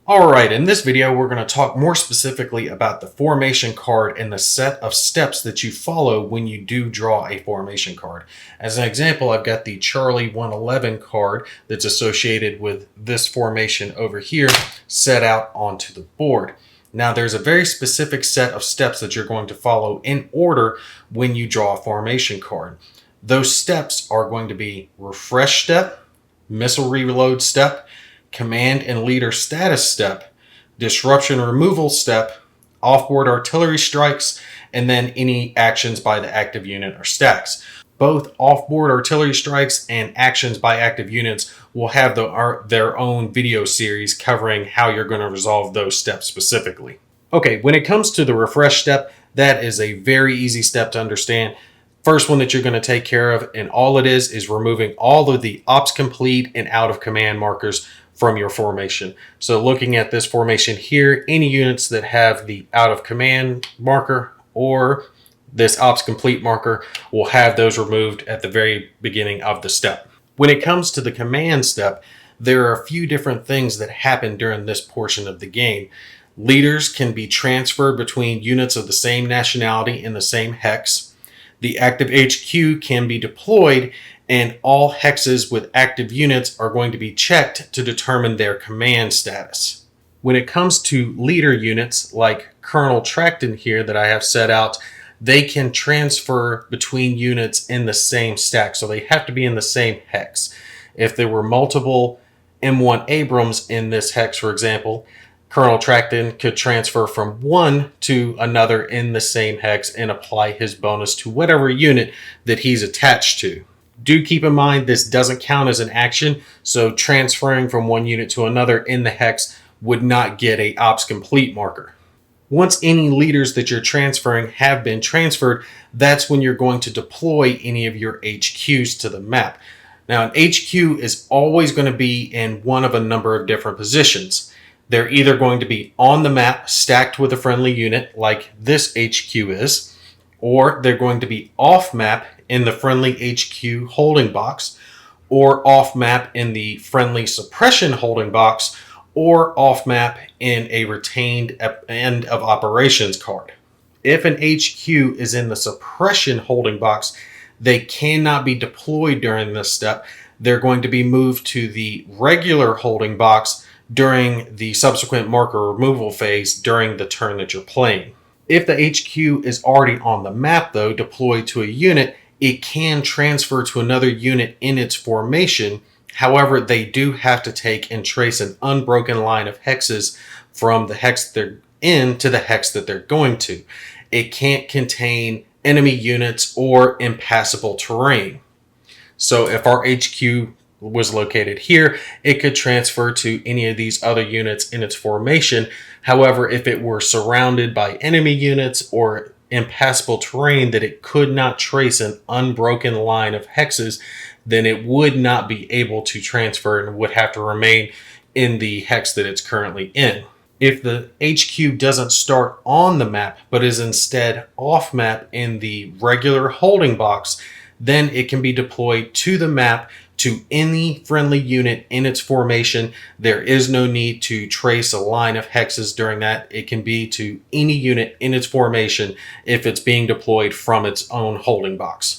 Alright, in this video we're going to talk more specifically about the formation card and the set of steps that you follow when you do draw a formation card. As an example, I've got the Charlie 111 card that's associated with this formation over here set out onto the board. Now there's a very specific set of steps that you're going to follow in order when you draw a formation card. Those steps are going to be refresh step, missile reload step, command and leader status step, disruption removal step, offboard artillery strikes, and then any actions by the active unit or stacks. Both offboard artillery strikes and actions by active units will have their own video series covering how you're going to resolve those steps specifically. Okay, when it comes to the refresh step, that is a very easy step to understand. First one that you're going to take care of, and all it is removing all of the ops complete and out of command markers from your formation. So looking at this formation here, any units that have the out of command marker or this ops complete marker will have those removed at the very beginning of the step. When it comes to the command step, there are a few different things that happen during this portion of the game. Leaders can be transferred between units of the same nationality in the same hex. The active HQ can be deployed, and all hexes with active units are going to be checked to determine their command status. When it comes to leader units like Colonel Tracton here that I have set out, they can transfer between units in the same stack, so they have to be in the same hex. If there were multiple M1 Abrams in this hex, for example, Colonel Tracton could transfer from one to another in the same hex and apply his bonus to whatever unit that he's attached to. Do keep in mind this doesn't count as an action, so transferring from one unit to another in the hex would not get a ops complete marker. Once any leaders that you're transferring have been transferred, that's when you're going to deploy any of your HQs to the map. Now, an HQ is always going to be in one of a number of different positions. They're either going to be on the map stacked with a friendly unit like this HQ is, or they're going to be off map in the friendly HQ holding box, or off map in the friendly suppression holding box, or off map in a retained end of operations card. If an HQ is in the suppression holding box, they cannot be deployed during this step. They're going to be moved to the regular holding box during the subsequent marker removal phase during the turn that you're playing. If the HQ is already on the map, though, deployed to a unit, it can transfer to another unit in its formation. However, they do have to take and trace an unbroken line of hexes from the hex they're in to the hex that they're going to. It can't contain enemy units or impassable terrain. So if our HQ was located here, it could transfer to any of these other units in its formation. However, if it were surrounded by enemy units or impassable terrain that it could not trace an unbroken line of hexes, then it would not be able to transfer and would have to remain in the hex that it's currently in. If the HQ doesn't start on the map, but is instead off map in the regular holding box, then it can be deployed to the map to any friendly unit in its formation. There is no need to trace a line of hexes during that. It can be to any unit in its formation if it's being deployed from its own holding box.